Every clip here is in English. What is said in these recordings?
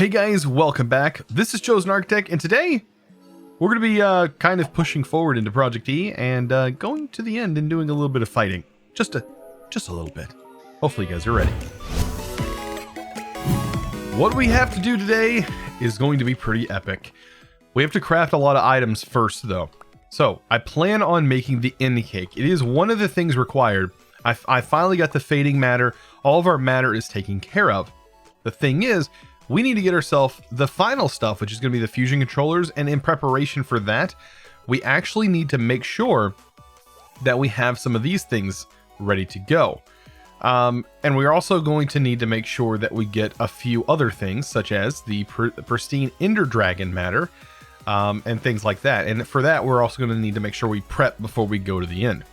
Hey guys, welcome back. This is ChosenArchitect, and today we're going to be kind of pushing forward into ProjectE and going to the end and doing a little bit of fighting. Just a little bit. Hopefully you guys are ready. What we have to do today is going to be pretty epic. We have to craft a lot of items first though. So I plan on making the end cake. It is one of the things required. I finally got the fading matter. All of our matter is taken care of. The thing is, we need to get ourselves the final stuff, which is going to be the fusion controllers. And in preparation for that, we actually need to make sure that we have some of these things ready to go. And we're also going to need to make sure that we get a few other things, such as the pristine Ender Dragon matter, and things like that. And for that, we're also going to need to make sure we prep before we go to the end.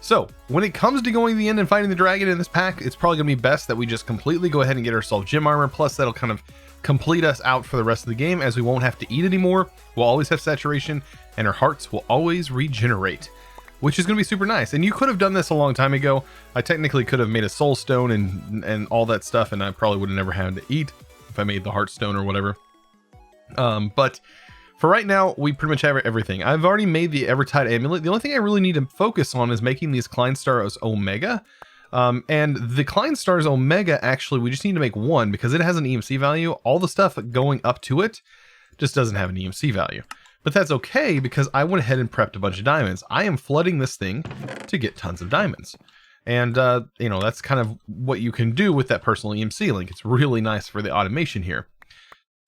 So when it comes to going to the end and fighting the dragon in this pack, it's probably going to be best that we just completely go ahead and get ourselves gym armor. Plus that'll kind of complete us out for the rest of the game, as we won't have to eat anymore. We'll always have saturation and our hearts will always regenerate, which is going to be super nice. And you could have done this a long time ago. I technically could have made a soul stone and all that stuff, and I probably would have never had to eat if I made the heart stone or whatever. But for right now, we pretty much have everything. I've already made the Evertide amulet. The only thing I really need to focus on is making these Klein stars Omega. And the Klein stars Omega, actually, we just need to make one because it has an EMC value. All the stuff going up to it just doesn't have an EMC value. But that's okay because I went ahead and prepped a bunch of diamonds. I am flooding this thing to get tons of diamonds. And, you know, that's kind of what you can do with that personal EMC link. It's really nice for the automation here.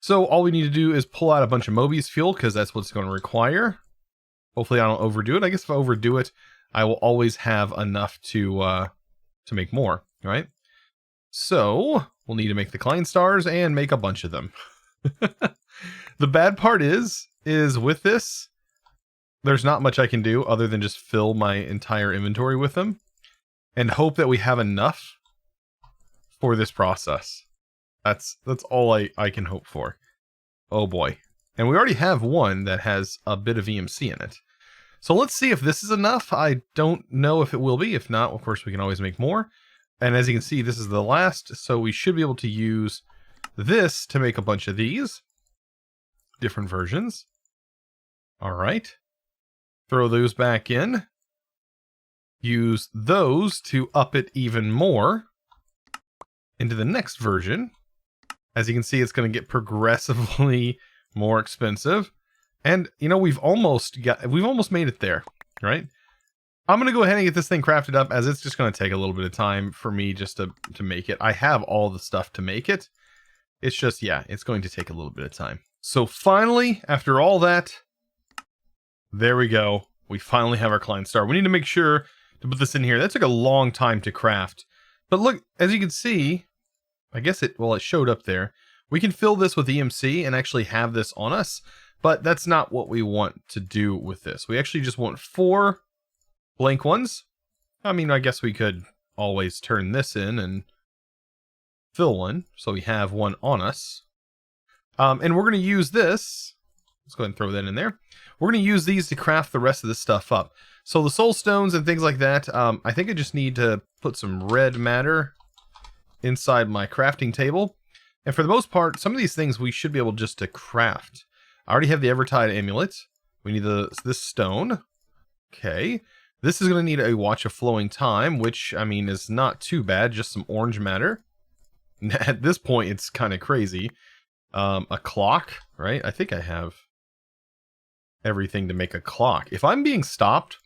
So all we need to do is pull out a bunch of Mobius fuel because that's what it's going to require. Hopefully I don't overdo it. I guess if I overdo it, I will always have enough to make more, right? So we'll need to make the Klein stars and make a bunch of them. The bad part is with this, there's not much I can do other than just fill my entire inventory with them and hope that we have enough for this process. That's all I can hope for. Oh boy. And we already have one that has a bit of EMC in it. So let's see if this is enough. I don't know if it will be. If not, of course, we can always make more. And as you can see, this is the last. So we should be able to use this to make a bunch of these. Different versions. All right. Throw those back in. Use those to up it even more into the next version. As you can see, it's going to get progressively more expensive. And, you know, we've almost made it there, right? I'm going to go ahead and get this thing crafted up, as it's just going to take a little bit of time for me just to make it. I have all the stuff to make it. It's just, yeah, it's going to take a little bit of time. So finally, after all that, there we go. We finally have our Klein star. We need to make sure to put this in here. That took a long time to craft. But look, as you can see, I guess it showed up there. We can fill this with EMC and actually have this on us, but that's not what we want to do with this. We actually just want 4 blank ones. I mean, I guess we could always turn this in and fill one, so we have one on us. And we're going to use this. Let's go ahead and throw that in there. We're going to use these to craft the rest of this stuff up. So the soul stones and things like that, I think I just need to put some red matter inside my crafting table. And for the most part, some of these things we should be able just to craft. I already have the Evertide amulet. We need this stone. Okay. This is going to need a watch of flowing time, which, I mean, is not too bad. Just some orange matter. At this point, it's kind of crazy. A clock, right? I think I have everything to make a clock. If I'm being stopped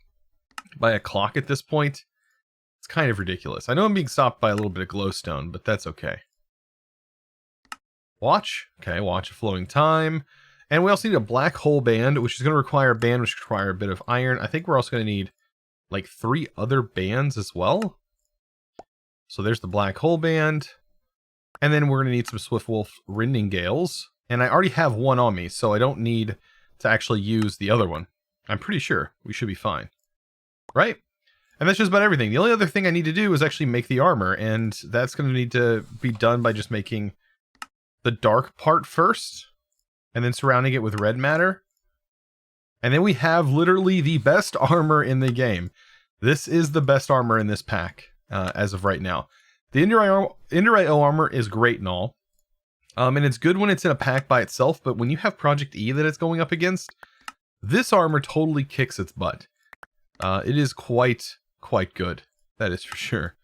by a clock at this point, it's kind of ridiculous. I know I'm being stopped by a little bit of glowstone, but that's okay. Watch. Okay, watch of flowing time. And we also need a black hole band, which is going to require a band, which require a bit of iron. I think we're also going to need like 3 other bands as well. So there's the black hole band. And then we're going to need some Swiftwolf Rending Gales. And I already have one on me, so I don't need to actually use the other one. I'm pretty sure we should be fine. Right? And that's just about everything. The only other thing I need to do is actually make the armor, and that's going to need to be done by just making the dark part first, and then surrounding it with red matter. And then we have literally the best armor in the game. This is the best armor in this pack, as of right now. The Ender IO armor is great and all. And it's good when it's in a pack by itself, but when you have ProjectE that it's going up against, this armor totally kicks its butt. It is quite good. That is for sure.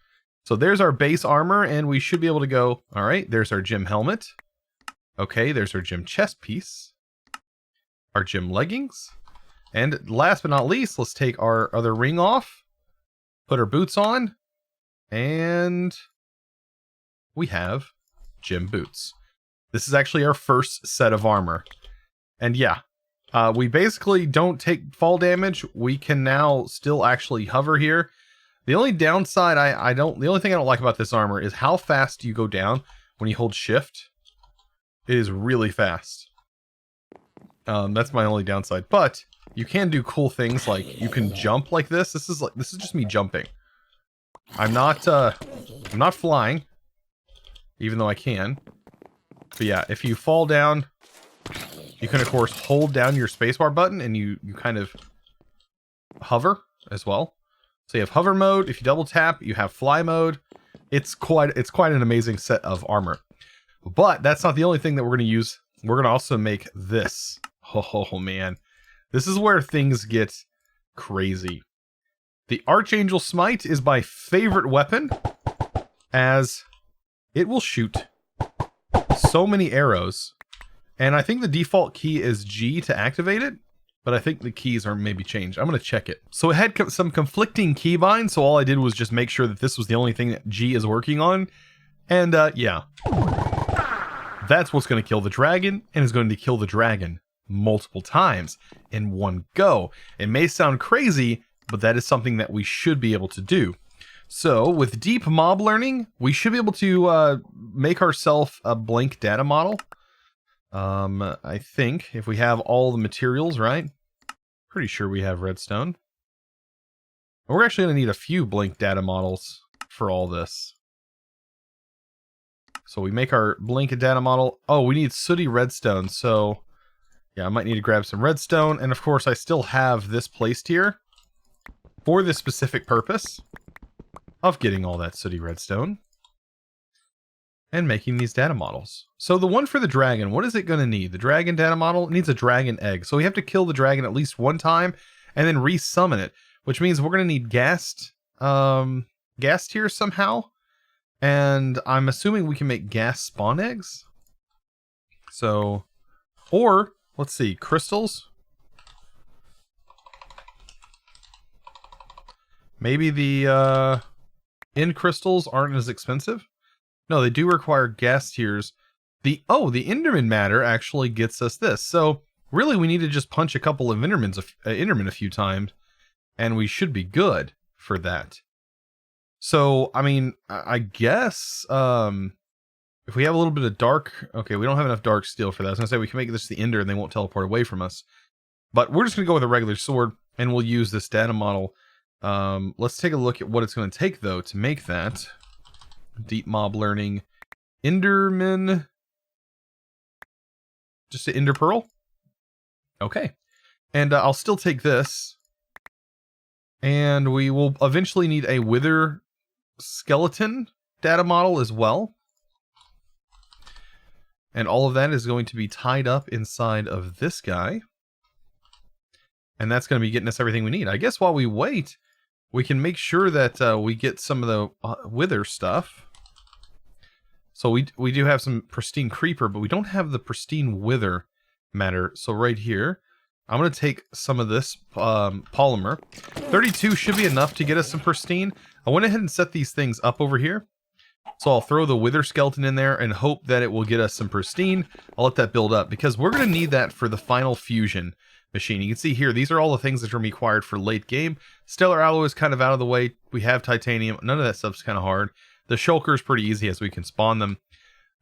So there's our base armor, and we should be able to go, all right, there's our gym helmet. Okay, there's our gym chest piece. Our gym leggings. And last but not least, let's take our other ring off. Put our boots on. And we have gym boots. This is actually our first set of armor. And yeah, we basically don't take fall damage. We can now still actually hover here. The only downside the only thing I don't like about this armor is how fast you go down when you hold shift. It is really fast. That's my only downside. But you can do cool things like you can jump like this. This is just me jumping. I'm not flying, even though I can. But yeah, if you fall down, you can of course hold down your spacebar button and you kind of hover as well. So you have hover mode. If you double tap, you have fly mode. It's quite an amazing set of armor. But that's not the only thing that we're going to use. We're going to also make this. Oh man, this is where things get crazy. The Archangel Smite is my favorite weapon, as it will shoot so many arrows. And I think the default key is G to activate it, but I think the keys are maybe changed. I'm going to check it. So it had some conflicting keybinds, so all I did was just make sure that this was the only thing that G is working on. And yeah, that's what's going to kill the dragon, and is going to kill the dragon multiple times in one go. It may sound crazy, but that is something that we should be able to do. So with deep mob learning, we should be able to make ourselves a blank data model. I think if we have all the materials, right? Pretty sure we have redstone. We're actually going to need a few blank data models for all this. So we make our blank data model. Oh, we need sooty redstone. So yeah, I might need to grab some redstone. And of course, I still have this placed here for this specific purpose of getting all that sooty redstone and making these data models. So the one for the dragon, what is it going to need? The dragon data model needs a dragon egg. So we have to kill the dragon at least one time and then resummon it, which means we're going to need ghast here somehow. And I'm assuming we can make gas spawn eggs. So, or let's see, crystals. Maybe the end crystals aren't as expensive. No, they do require gas tiers. The Enderman matter actually gets us this. So really, we need to just punch a couple of Endermen a few times, and we should be good for that. So I mean, I guess if we have a little bit of dark, okay, we don't have enough dark steel for that. I was gonna say we can make this the Ender, and they won't teleport away from us. But we're just gonna go with a regular sword, and we'll use this data model. Let's take a look at what it's going to take, though, to make that. Deep mob learning. Enderman. Just an Ender Pearl? Okay. And I'll still take this. And we will eventually need a Wither skeleton data model as well. And all of that is going to be tied up inside of this guy. And that's going to be getting us everything we need. I guess while we wait, we can make sure that we get some of the Wither stuff. So we do have some pristine creeper, but we don't have the pristine Wither matter. So right here, I'm going to take some of this polymer. 32 should be enough to get us some pristine. I went ahead and set these things up over here. So I'll throw the Wither skeleton in there and hope that it will get us some pristine. I'll let that build up because we're going to need that for the final fusion machine. You can see here, these are all the things that are required for late game. Stellar alloy is kind of out of the way. We have titanium. None of that stuff's kind of hard. The shulker is pretty easy as we can spawn them.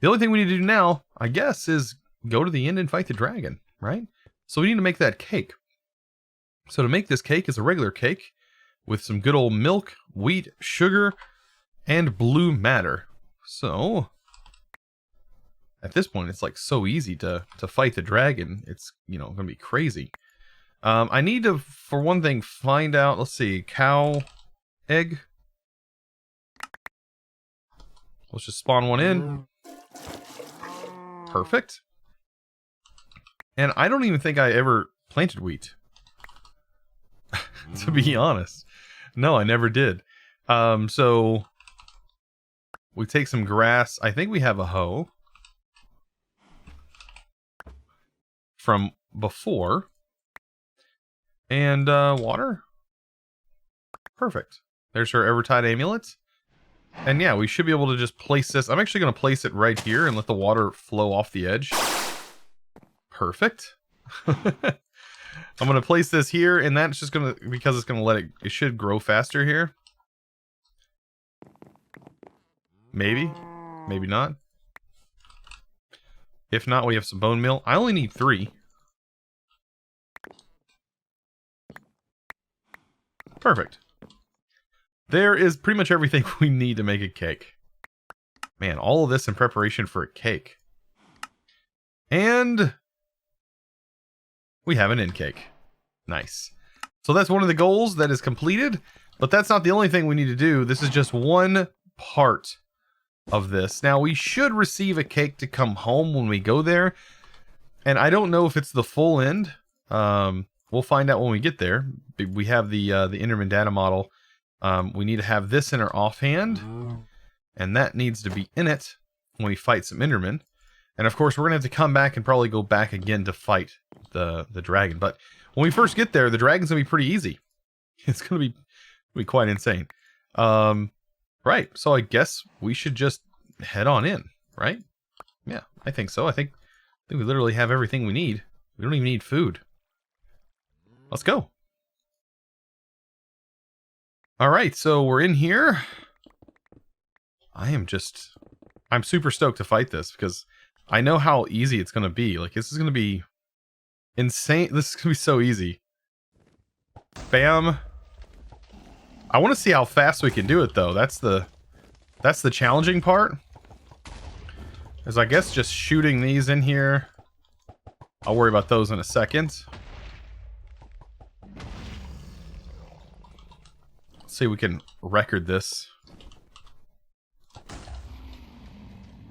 The only thing we need to do now, I guess, is go to the end and fight the dragon, right? So we need to make that cake. So to make this cake is a regular cake with some good old milk, wheat, sugar, and blue matter. So at this point, it's like so easy to fight the dragon. It's, you know, gonna be crazy. I need to, for one thing, find out, let's see, cow egg. Let's just spawn one in. Perfect. And I don't even think I ever planted wheat. To be honest. No, I never did. So we take some grass. I think we have a hoe from before. And water. Perfect. There's our Evertide amulet. And yeah, we should be able to just place this. I'm actually going to place it right here and let the water flow off the edge. Perfect. I'm going to place this here, and that's just going to, because it's going to let it, it should grow faster here. Maybe. Maybe not. If not, we have some bone meal. I only need 3. Perfect. There is pretty much everything we need to make a cake. Man, all of this in preparation for a cake. And we have an end cake. Nice. So that's one of the goals that is completed, but that's not the only thing we need to do. This is just one part of this. Now, we should receive a cake to come home when we go there, and I don't know if it's the full end. We'll find out when we get there. We have the Enderman data model. We need to have this in our offhand, and that needs to be in it when we fight some Endermen. And of course, we're gonna have to come back and probably go back again to fight the dragon. But when we first get there, the dragon's gonna be pretty easy. It's gonna be quite insane. Right. So I guess we should just head on in, right? Yeah, I think so. I think we literally have everything we need. We don't even need food. Let's go. All right, so we're in here. I'm super stoked to fight this because I know how easy it's going to be. Like, this is going to be insane. This is going to be so easy. Bam. I want to see how fast we can do it, though. That's the challenging part. Is, I guess, just shooting these in here. I'll worry about those in a second. Let's see if we can record this.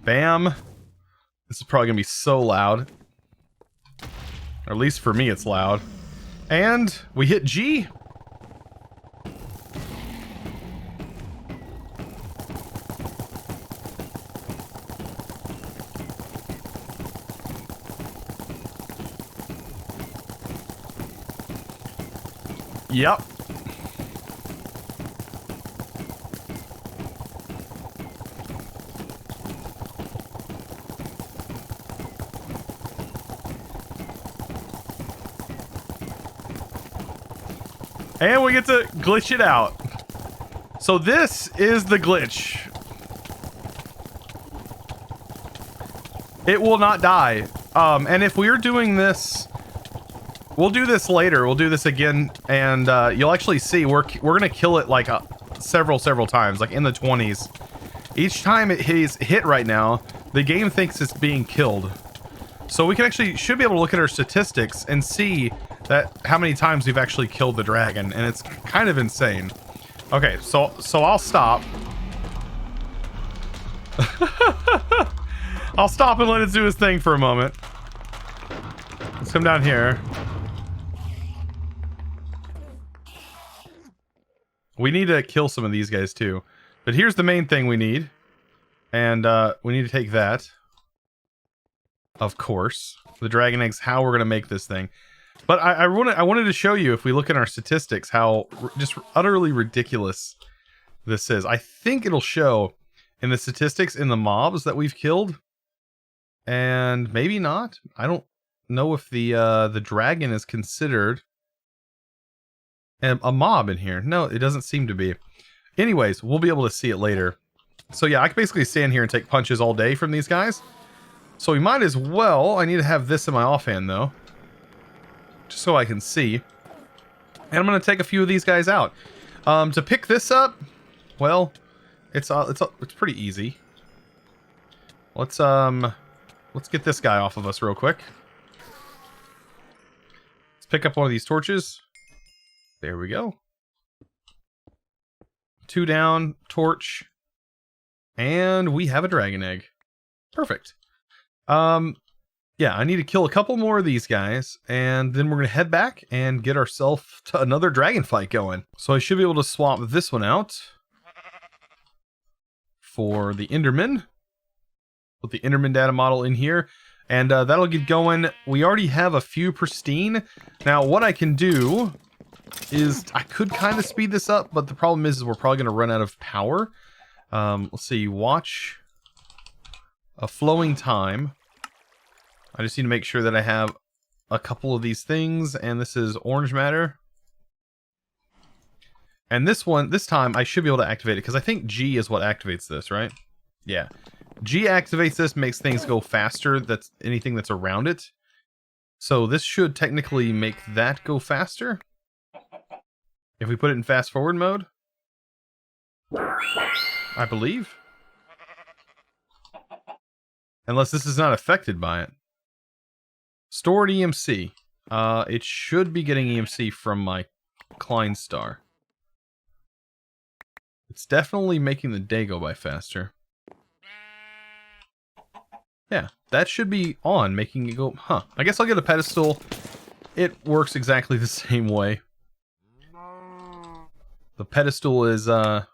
Bam. This is probably going to be so loud. Or at least for me, it's loud. And we hit G. Yep. And we get to glitch it out. So this is the glitch. It will not die. And if we are doing this, we'll do this later. We'll do this again, and you'll actually see we're gonna kill it like several times, like in the 20s. Each time it is hit right now, the game thinks it's being killed. So we can should be able to look at our statistics and see that how many times we've actually killed the dragon, and it's kind of insane. Okay, so I'll stop. I'll stop and let it do his thing for a moment. Let's come down here. We need to kill some of these guys too. But here's the main thing we need. And we need to take that. Of course. The dragon eggs, how we're going to make this thing. But I wanted to show you, if we look at our statistics, how just utterly ridiculous this is. I think it'll show in the statistics in the mobs that we've killed. And maybe not. I don't know if the dragon is considered a mob in here. No, it doesn't seem to be. Anyways, we'll be able to see it later. So yeah, I can basically stand here and take punches all day from these guys. So we might as well. I need to have this in my offhand though, just so I can see. And I'm going to take a few of these guys out. To pick this up, well, it's pretty easy. Let's get this guy off of us real quick. Let's pick up one of these torches. There we go. 2 down, torch, and we have a dragon egg. Perfect. Yeah, I need to kill a couple more of these guys, and then we're going to head back and get ourselves to another dragon fight going. So I should be able to swap this one out for the Enderman. Put the Enderman data model in here, and that'll get going. We already have a few pristine. Now, what I can do is I could kind of speed this up, but the problem is we're probably going to run out of power. Let's see, watch a flowing time. I just need to make sure that I have a couple of these things, and this is orange matter. And this time, I should be able to activate it, because I think G is what activates this, right? Yeah. G activates this, makes things go faster, that's anything that's around it. So this should technically make that go faster. If we put it in fast forward mode. I believe. Unless this is not affected by it. Stored EMC. It should be getting EMC from my Klein star. It's definitely making the day go by faster. Yeah, that should be on, making it go... Huh. I guess I'll get a pedestal. It works exactly the same way. The pedestal is going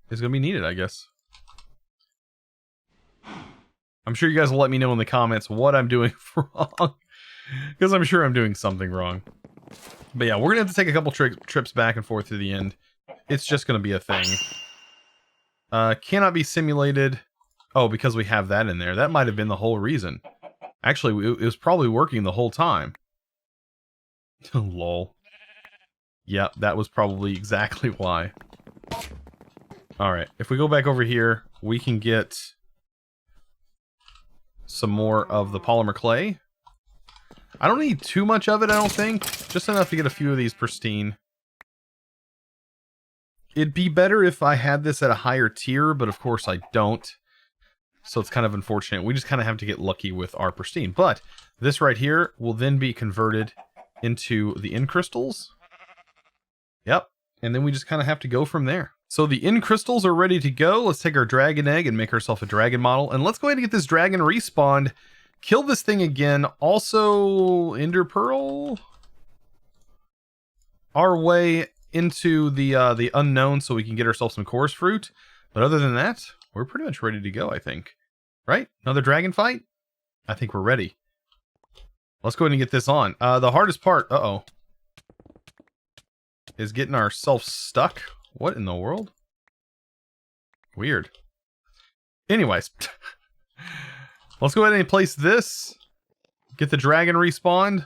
to be needed, I guess. I'm sure you guys will let me know in the comments what I'm doing wrong. Because I'm sure I'm doing something wrong. But yeah, we're going to have to take a couple trips back and forth to the end. It's just going to be a thing. Cannot be simulated. Oh, because we have that in there. That might have been the whole reason. Actually, it was probably working the whole time. Lol. Yep, that was probably exactly why. Alright, if we go back over here, we can get some more of the polymer clay. I don't need too much of it, I don't think. Just enough to get a few of these pristine. It'd be better if I had this at a higher tier, but of course I don't. So it's kind of unfortunate. We just kind of have to get lucky with our pristine. But this right here will then be converted into the N crystals. Yep. And then we just kind of have to go from there. So the N crystals are ready to go. Let's take our dragon egg and make ourselves a dragon model. And let's go ahead and get this dragon respawned. Kill this thing again. Also, Ender Pearl. Our way into the unknown so we can get ourselves some chorus fruit. But other than that, we're pretty much ready to go, I think. Right? Another dragon fight? I think we're ready. Let's go ahead and get this on. The hardest part, is getting ourselves stuck. What in the world? Weird. Anyways. Let's go ahead and place this. Get the dragon respawned.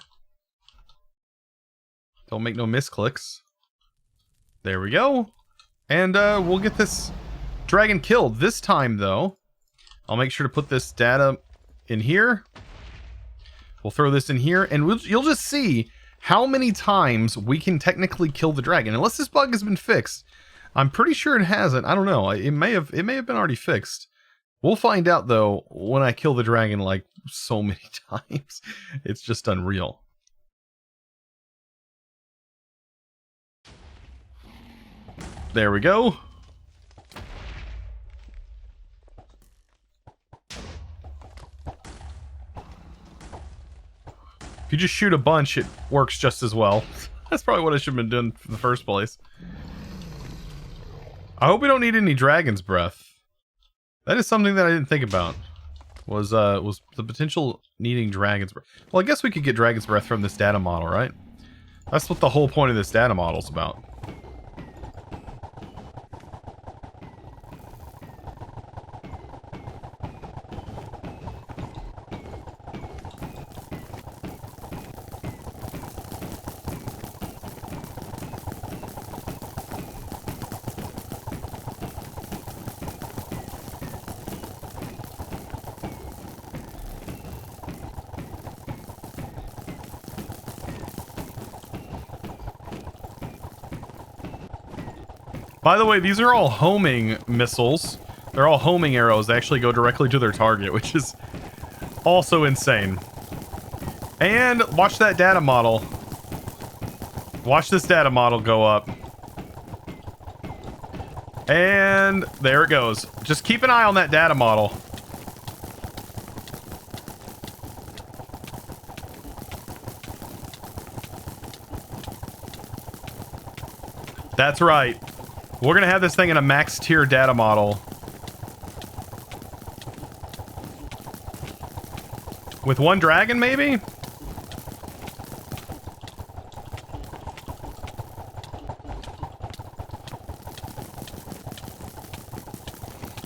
Don't make no misclicks. There we go. And we'll get this dragon killed. This time, though, I'll make sure to put this data in here. We'll throw this in here, and you'll just see how many times we can technically kill the dragon. Unless this bug has been fixed. I'm pretty sure it hasn't. I don't know. It may have been already fixed. We'll find out, though, when I kill the dragon, like, so many times. It's just unreal. There we go. If you just shoot a bunch, it works just as well. That's probably what I should have been doing in the first place. I hope we don't need any dragon's breath. That is something that I didn't think about. Was the potential needing dragon's breath. Well, I guess we could get dragon's breath from this data model, right? That's what the whole point of this data model is about. By the way, these are all homing missiles. They're all homing arrows. They actually go directly to their target, which is also insane. And watch that data model. Watch this data model go up. And there it goes. Just keep an eye on that data model. That's right. We're gonna have this thing in a max tier data model. With one dragon, maybe?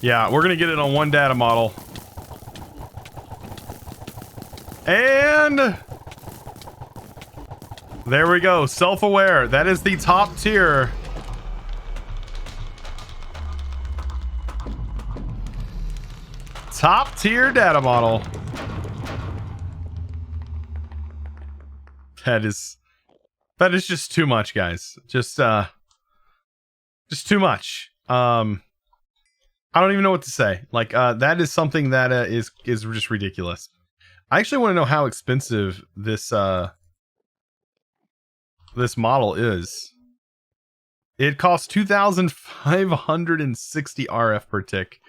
Yeah, we're gonna get it on one data model. And there we go, self-aware. That is the top tier. Top tier data model. That is just too much, guys. Just too much. I don't even know what to say. Like, that is something that is just ridiculous. I actually want to know how expensive this this model is. It costs 2,560 RF per tick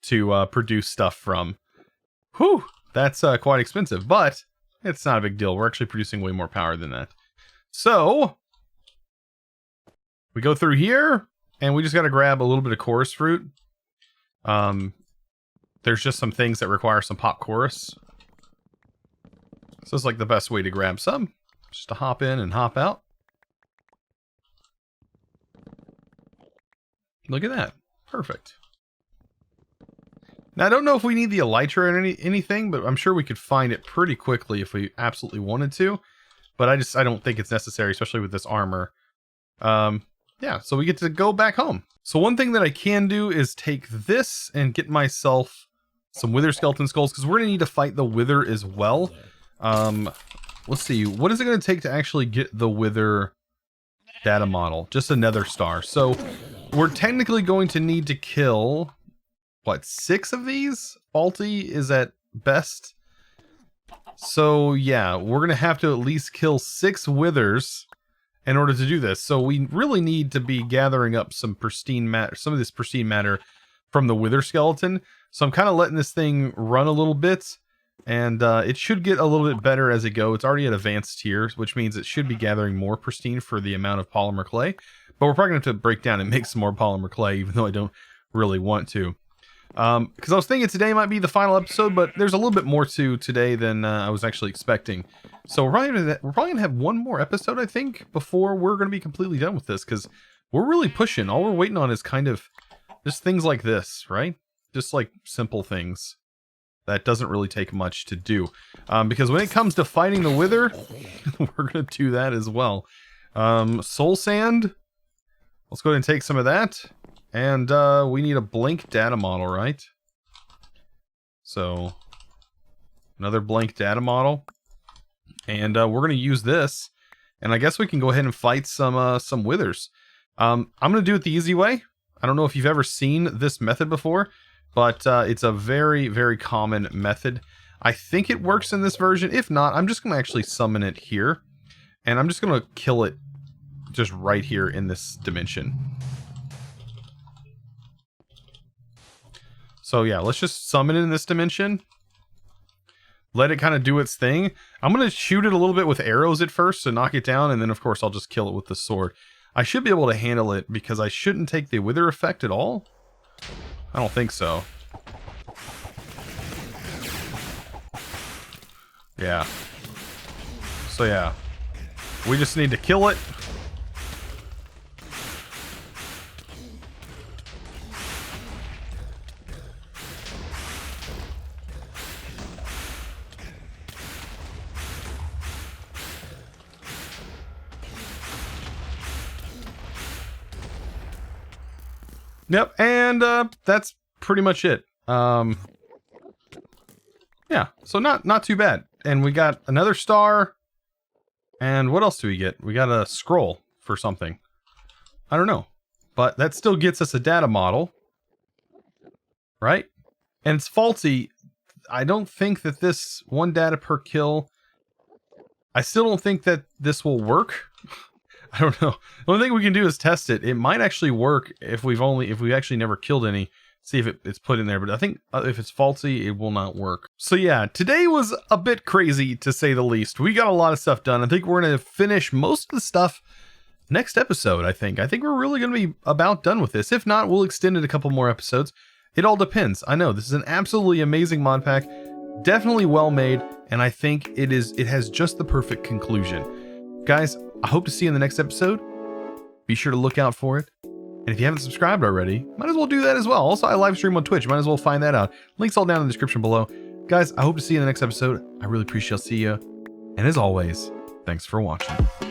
to produce stuff from. Whew, that's quite expensive, but it's not a big deal. We're actually producing way more power than that. So we go through here, and we just got to grab a little bit of chorus fruit. There's just some things that require some pop chorus. So it's like the best way to grab some. Just to hop in and hop out. Look at that. Perfect. Now, I don't know if we need the elytra or anything, but I'm sure we could find it pretty quickly if we absolutely wanted to. But I don't think it's necessary, especially with this armor. Yeah, so we get to go back home. So one thing that I can do is take this and get myself some wither skeleton skulls, because we're going to need to fight the wither as well. Let's see, what is it going to take to actually get the wither data model? Just another star. So we're technically going to need to kill, what, 6 of these? Faulty is at best. So yeah, we're going to have to at least kill 6 withers in order to do this. So we really need to be gathering up some pristine matter, some of this pristine matter from the wither skeleton. So I'm kind of letting this thing run a little bit, and it should get a little bit better as it goes. It's already at advanced tiers, which means it should be gathering more pristine for the amount of polymer clay. But we're probably going to have to break down and make some more polymer clay, even though I don't really want to. Because I was thinking today might be the final episode, but there's a little bit more to today than I was actually expecting. So we're probably gonna have one more episode, I think, before we're gonna be completely done with this, because we're really pushing. All we're waiting on is kind of just things like this, right? Just like simple things that doesn't really take much to do. Because when it comes to fighting the wither, we're gonna do that as well. Soul sand. Let's go ahead and take some of that. And we need a blank data model, right? So another blank data model. And we're going to use this. And I guess we can go ahead and fight some withers. I'm going to do it the easy way. I don't know if you've ever seen this method before, but it's a very, very common method. I think it works in this version. If not, I'm just going to actually summon it here. And I'm just going to kill it just right here in this dimension. So yeah, let's just summon it in this dimension. Let it kind of do its thing. I'm going to shoot it a little bit with arrows at first to knock it down, and then of course I'll just kill it with the sword. I should be able to handle it because I shouldn't take the wither effect at all. I don't think so. Yeah. So yeah, we just need to kill it. Yep, and that's pretty much it. Yeah, so not too bad. And we got another star. And what else do we get? We got a scroll for something. I don't know. But that still gets us a data model. Right? And it's faulty. I don't think that this 1 data per kill... I still don't think that this will work. I don't know. The only thing we can do is test it. It might actually work if we actually never killed any. See if it's put in there. But I think if it's faulty, it will not work. So yeah, today was a bit crazy to say the least. We got a lot of stuff done. I think we're going to finish most of the stuff next episode, I think we're really going to be about done with this. If not, we'll extend it a couple more episodes. It all depends. I know this is an absolutely amazing mod pack, definitely well made, and I think it has just the perfect conclusion. Guys, I hope to see you in the next episode. Be sure to look out for it. And if you haven't subscribed already, might as well do that as well. Also, I live stream on Twitch. Might as well find that out. Links all down in the description below. Guys, I hope to see you in the next episode. I really appreciate I'll see you. And as always, thanks for watching.